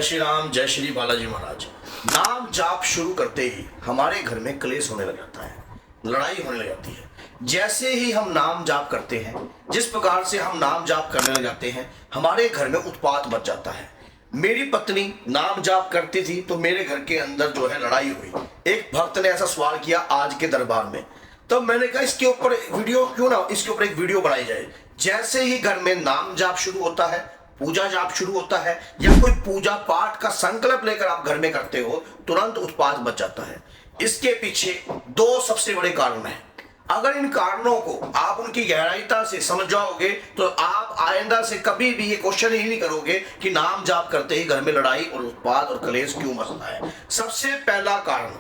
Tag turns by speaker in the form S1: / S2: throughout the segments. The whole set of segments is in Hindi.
S1: जय श्री राम, जय श्री बालाजी महाराज। नाम जाप शुरू करते ही हमारे घर में क्लेश होने लग जाता है, लड़ाई होने लग जाती है। जैसे ही हम नाम जाप करते हैं, जिस प्रकार से हम नाम जाप करने लग जाते हैं, हमारे घर में उत्पात मच जाता है। मेरी पत्नी नाम जाप करती थी तो मेरे घर के अंदर जो है लड़ाई हुई। एक भक्त ने ऐसा सवाल किया आज के दरबार में, तो मैंने कहा इसके ऊपर वीडियो क्यों ना, इसके ऊपर एक वीडियो बनाई जाए। जैसे ही घर में नाम जाप शुरू होता है, पूजा जाप शुरू होता है, या कोई पूजा पाठ का संकल्प लेकर आप घर में करते हो, तुरंत उत्पात बच जाता है। इसके पीछे दो सबसे बड़े कारण हैं। अगर इन कारणों को आप उनकी गहराईता से समझ जाओगे तो आप आइंदा से कभी भी ये क्वेश्चन ही नहीं करोगे कि नाम जाप करते ही घर में लड़ाई और उत्पात और कलेश क्यों मचता है। सबसे पहला कारण,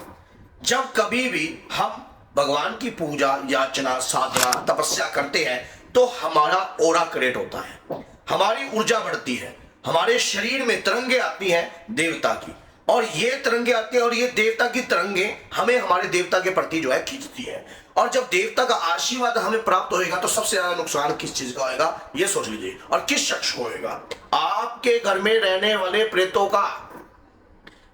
S1: जब कभी भी हम भगवान की पूजा याचना साधना तपस्या करते हैं तो हमारा ओरा क्रिएट होता है, हमारी ऊर्जा बढ़ती है, हमारे शरीर में तरंगे आती हैं देवता की, और ये तरंगे आती है और ये देवता की तरंगे हमें हमारे देवता के प्रति जो है खींचती है। और जब देवता का आशीर्वाद हमें प्राप्त होएगा तो सबसे ज्यादा नुकसान किस चीज का होएगा ये सोच लीजिए, और किस शख्स को होएगा। आपके घर में रहने वाले प्रेतों का।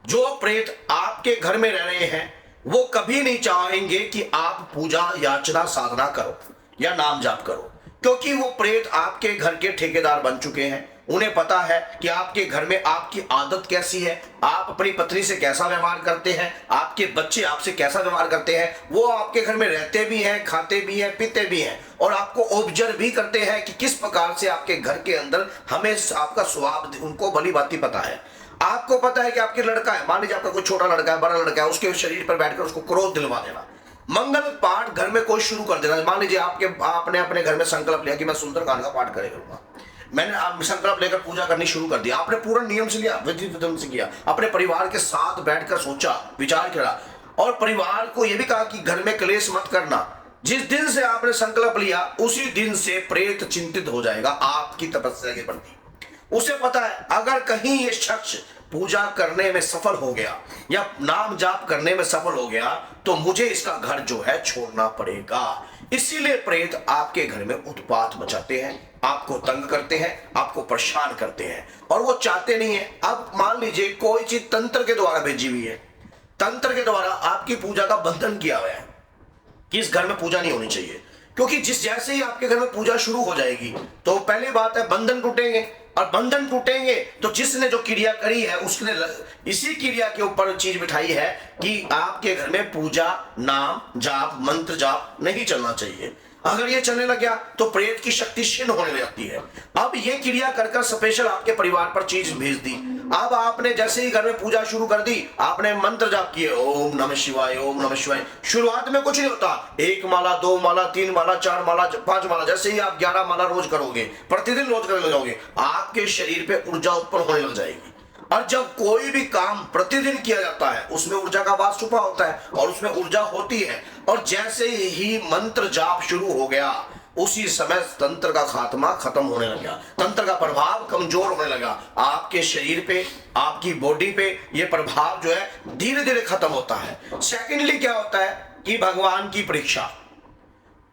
S1: जो प्रेत आपके घर में रह रहे हैं वो कभी नहीं चाहेंगे कि आप पूजा याचना साधना करो या नाम जाप करो, क्योंकि वो प्रेत आपके घर के ठेकेदार बन चुके हैं। उन्हें पता है कि आपके घर में आपकी आदत कैसी है, आप अपनी पत्नी से कैसा व्यवहार करते हैं, आपके बच्चे आपसे कैसा व्यवहार करते हैं। वो आपके घर में रहते भी हैं, खाते भी हैं, पीते भी हैं, और आपको ऑब्जर्व भी करते हैं कि किस प्रकार से आपके घर के अंदर हमें आपका स्वभाव उनको भली भांति पता है। आपको पता है कि आपके लड़का है, मान लीजिए आपका कोई छोटा लड़का है, बड़ा लड़का है, उसके शरीर पर बैठकर उसको क्रोध दिलवा देना। मंगल पाठ घर में कोई शुरू कर देना। मान लीजिए आपने अपने घर में संकल्प लिया कि मैं सुंदरकांड का पाठ करूंगा, मैंने संकल्प लेकर पूजा करनी शुरू कर दी। आपने पूरा नियम से लिया, विधि विधान से किया, अपने परिवार के साथ बैठकर सोचा, विचार किया, और परिवार को यह भी कहा कि घर में क्लेश मत करना। जिस दिन से आपने संकल्प लिया उसी दिन से प्रेत चिंतित हो जाएगा आपकी तपस्या के प्रति। उसे पता है अगर कहीं ये शख्स पूजा करने में सफल हो गया या नाम जाप करने में सफल हो गया तो मुझे इसका घर जो है छोड़ना पड़ेगा। इसीलिए प्रेत आपके घर में उत्पात मचाते हैं, आपको तंग करते हैं, आपको परेशान करते हैं, और वो चाहते नहीं है। अब मान लीजिए कोई चीज तंत्र के द्वारा भेजी हुई है, तंत्र के द्वारा आपकी पूजा का बंधन किया हुआ है कि इस घर में पूजा नहीं होनी चाहिए, क्योंकि जैसे ही आपके घर में पूजा शुरू हो जाएगी तो पहली बात है बंधन टूटेंगे, और बंधन टूटेंगे तो जिसने जो क्रिया करी है उसने इसी क्रिया के ऊपर चीज बिठाई है कि आपके घर में पूजा नाम जाप मंत्र जाप नहीं चलना चाहिए। अगर ये चलने लग गया तो प्रेत की शक्ति क्षीण होने लग जाती है। अब ये क्रिया कर स्पेशल आपके परिवार पर चीज भेज दी। अब आपने जैसे ही घर में पूजा शुरू कर दी, आपने मंत्र जाप किए, ओम नमः शिवाय ओम नमः शिवाय। शुरुआत में कुछ नहीं होता, 1 माला 2 माला 3 माला 4 माला 5 माला, जैसे ही आप 11 माला रोज करोगे, प्रतिदिन रोज करने लगोगे, आपके शरीर पे ऊर्जा उत्पन्न होने लग जाएगी। और जब कोई भी काम प्रतिदिन किया जाता है उसमें ऊर्जा का वास छुपा होता है और उसमें ऊर्जा होती है, और जैसे ही मंत्र जाप शुरू हो गया उसी समय तंत्र का खात्मा खत्म होने लगा, तंत्र का प्रभाव कमजोर होने लगा। आपके शरीर पे आपकी बॉडी पे ये प्रभाव जो है धीरे धीरे खत्म होता है। सेकेंडली क्या होता है कि भगवान की परीक्षा।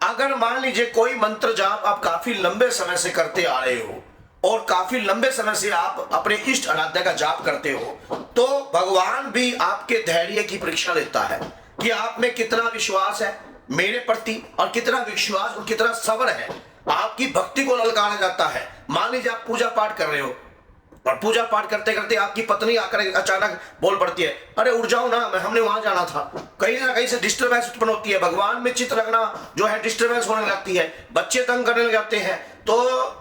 S1: अगर मान लीजिए कोई मंत्र जाप आप काफी लंबे समय से करते आ रहे हो और काफी लंबे समय से आप अपने इष्ट आराध्य का जाप करते हो, तो भगवान भी आपके धैर्य की परीक्षा लेता है कि आप में कितना विश्वास है मेरे प्रति, और कितना विश्वास और कितना सब्र है। आपकी भक्ति को ललकारा जाता है। मान लीजिए आप पूजा पाठ कर रहे हो और पूजा पाठ करते करते आपकी पत्नी आकर अचानक बोल पड़ती है, अरे उठ जाओ ना, हमने वहां जाना था। कहीं ना कहीं से डिस्टर्बेंस उत्पन्न होती है, भगवान में चित्त लगना जो है डिस्टर्बेंस होने लगती है, बच्चे तंग करने लग जाते हैं। तो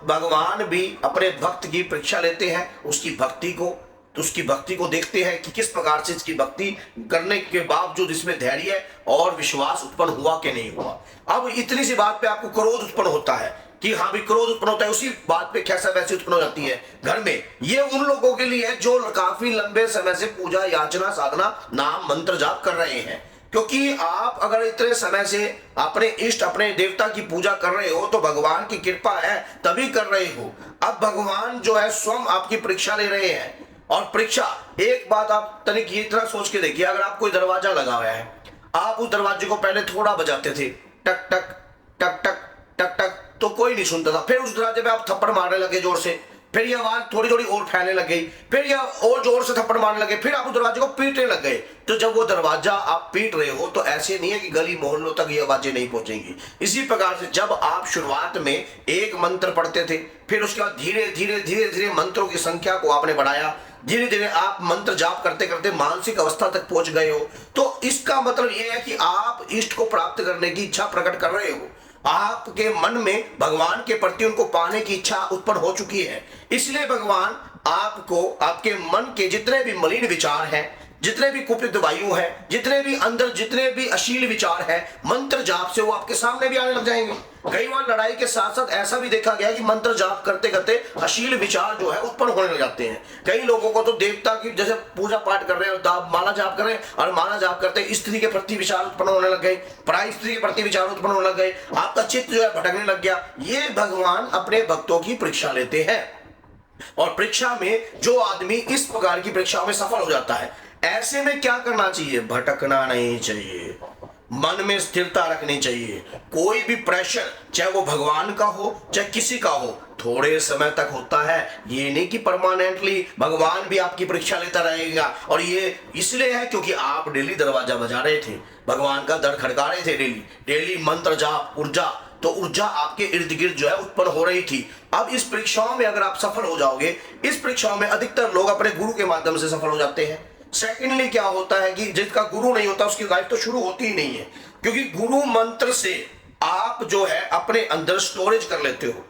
S1: भगवान भी अपने भक्त की परीक्षा लेते हैं, उसकी भक्ति को देखते हैं कि किस प्रकार से इसकी भक्ति करने के बावजूद इसमें धैर्य और विश्वास उत्पन्न हुआ कि नहीं हुआ। अब इतनी सी बात पे आपको क्रोध उत्पन्न होता है कि हाँ भी क्रोध उत्पन्न होता है, उसी बात पे कैसा वैसे उत्पन्न हो जाती है घर में। ये उन लोगों के लिए है जो काफी लंबे समय से पूजा याचना साधना नाम मंत्र जाप कर रहे हैं, क्योंकि आप अगर इतने समय से अपने इष्ट अपने देवता की पूजा कर रहे हो तो भगवान की कृपा है तभी कर रहे हो। अब भगवान जो है स्वयं आपकी परीक्षा ले रहे हैं, और परीक्षा एक बात आप तनिक ये तरह सोच के देखिए, अगर आप कोई दरवाजा लगा हुआ है, आप उस दरवाजे को पहले थोड़ा बजाते थे, टक टक टक टक टक टक, तो कोई नहीं सुनता था। फिर उस दरवाजे पे आप थप्पड़ मारने लगे जोर से, फिर ये आवाज थोड़ी थोड़ी और फैलने लग गई, फिर ये और जोर से थप्पड़ मारने लगे, फिर आप उस दरवाजे को पीटने लग गए। तो जब वो दरवाजा आप पीट रहे हो तो ऐसे नहीं है कि गली मोहल्लों तक ये आवाजें नहीं पहुंचेंगी। इसी प्रकार से जब आप शुरुआत में एक मंत्र पढ़ते थे, फिर उसके बाद धीरे धीरे धीरे धीरे मंत्रों की संख्या को आपने बढ़ाया, धीरे धीरे आप मंत्र जाप करते करते मानसिक अवस्था तक पहुंच गए हो, तो इसका मतलब यह है कि आप इष्ट को प्राप्त करने की इच्छा प्रकट कर रहे हो। आपके मन में भगवान के प्रति उनको पाने की इच्छा उत्पन्न हो चुकी है। इसलिए भगवान आपको आपके मन के जितने भी मलिन विचार हैं, जितने भी कुपित वायु है, जितने भी अंदर जितने भी अश्लील विचार है, मंत्र जाप से वो आपके सामने भी आने लग जाएंगे। कई बार लड़ाई के साथ साथ ऐसा भी देखा गया कि मंत्र जाप करते करते अश्लील विचार जो है उत्पन्न होने लग जाते हैं। कई लोगों को तो देवता की जैसे पूजा पाठ कर रहे हैं, माला जाप कर रहे हैं, और माला जाप करते स्त्री के प्रति विचार उत्पन्न होने लग गए, पराई स्त्री के प्रति विचार उत्पन्न होने लग गए, आपका चित्त जो है भटकने लग गया। ये भगवान अपने भक्तों की परीक्षा लेते हैं, और परीक्षा में जो आदमी इस प्रकार की परीक्षा में सफल हो जाता है, ऐसे में क्या करना चाहिए? भटकना नहीं चाहिए, मन में स्थिरता रखनी चाहिए। कोई भी प्रेशर, चाहे वो भगवान का हो चाहे किसी का हो, थोड़े समय तक होता है, ये नहीं कि परमानेंटली भगवान भी आपकी परीक्षा लेता रहेगा। और ये इसलिए है क्योंकि आप डेली दरवाजा बजा रहे थे, भगवान का दर खड़का रहे थे, डेली डेली मंत्र जाप, ऊर्जा, तो ऊर्जा आपके इर्द गिर्द जो है उत्पन्न हो रही थी। अब इस परीक्षाओं में अगर आप सफल हो जाओगे, इस परीक्षाओं में अधिकतर लोग अपने गुरु के माध्यम से सफल हो जाते हैं। सेकेंडली क्या होता है कि जिसका गुरु नहीं होता उसकी लाइफ तो शुरू होती ही नहीं है, क्योंकि गुरु मंत्र से आप जो है अपने अंदर स्टोरेज कर लेते हो,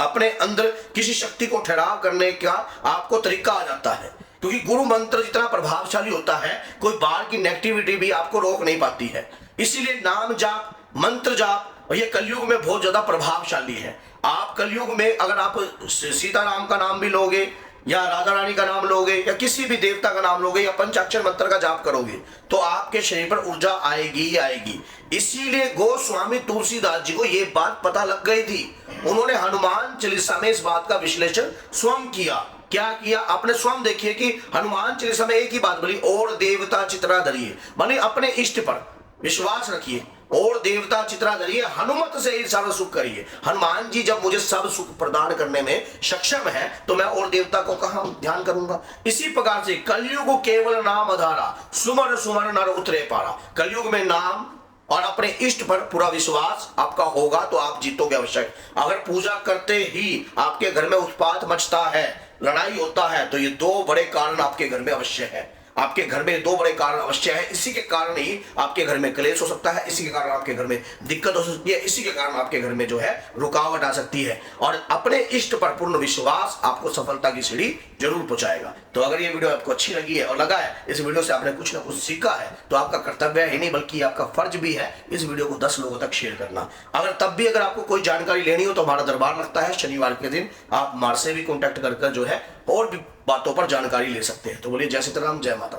S1: अपने अंदर किसी शक्ति को ठहराव करने का आपको तरीका आ जाता है। क्योंकि गुरु मंत्र जितना प्रभावशाली होता है, कोई बाहर की नेगेटिविटी भी आपको रोक नहीं पाती है। इसीलिए नाम जाप, मंत्र जाप, और ये कलयुग में बहुत ज्यादा प्रभावशाली है। आप कलयुग में अगर आप सीताराम का नाम भी लोगे, या राधा रानी का नाम लोगे, या किसी भी देवता का नाम लोगे, या पंचाक्षर मंत्र का जाप करोगे, तो आपके शरीर पर ऊर्जा आएगी ही आएगी। इसीलिए गोस्वामी तुलसीदास जी को ये बात पता लग गई थी। उन्होंने हनुमान चालीसा में इस बात का विश्लेषण स्वयं किया। क्या किया? आपने स्वयं देखिए कि हनुमान चालीसा में एक ही बात बोली, और देवता चित्रा धरिए, माने अपने इष्ट पर विश्वास रखिए, और देवता चित्रा धरिए, हनुमत से ही सर्व सुख करिए। हनुमान जी जब मुझे सब सुख प्रदान करने में सक्षम है, तो मैं और देवता को कहां ध्यान करूंगा। इसी प्रकार से कलयुग केवल नाम आधारा, सुमर सुमर नर उतरे पारा। कलयुग में नाम और अपने इष्ट पर पूरा विश्वास आपका होगा तो आप जीतोगे अवश्य। अगर पूजा करते ही आपके घर में उत्पात मचता है, लड़ाई होता है, तो ये दो बड़े कारण आपके घर में अवश्य है। आपके घर में दो बड़े कारण अवश्य है। इसी के कारण ही आपके घर में क्लेश हो सकता है, इसी के कारण आपके घर में दिक्कत हो सकती है, इसी के कारण आपके घर में जो है रुकावट आ सकती है। और अपने इष्ट पर पूर्ण विश्वास आपको सफलता की सीढ़ी जरूर पहुंचाएगा। तो अगर ये वीडियो आपको अच्छी लगी है और लगा है इस वीडियो से आपने कुछ ना कुछ सीखा है, तो आपका कर्तव्य ही नहीं बल्कि आपका फर्ज भी है इस वीडियो को 10 लोगों तक शेयर करना। अगर आपको कोई जानकारी लेनी हो तो हमारा दरबार लगता है शनिवार के दिन, आप हमारे से भी कॉन्टैक्ट कर जो है और भी बातों पर जानकारी ले सकते हैं। तो बोलिए जय सीताराम, जय माता।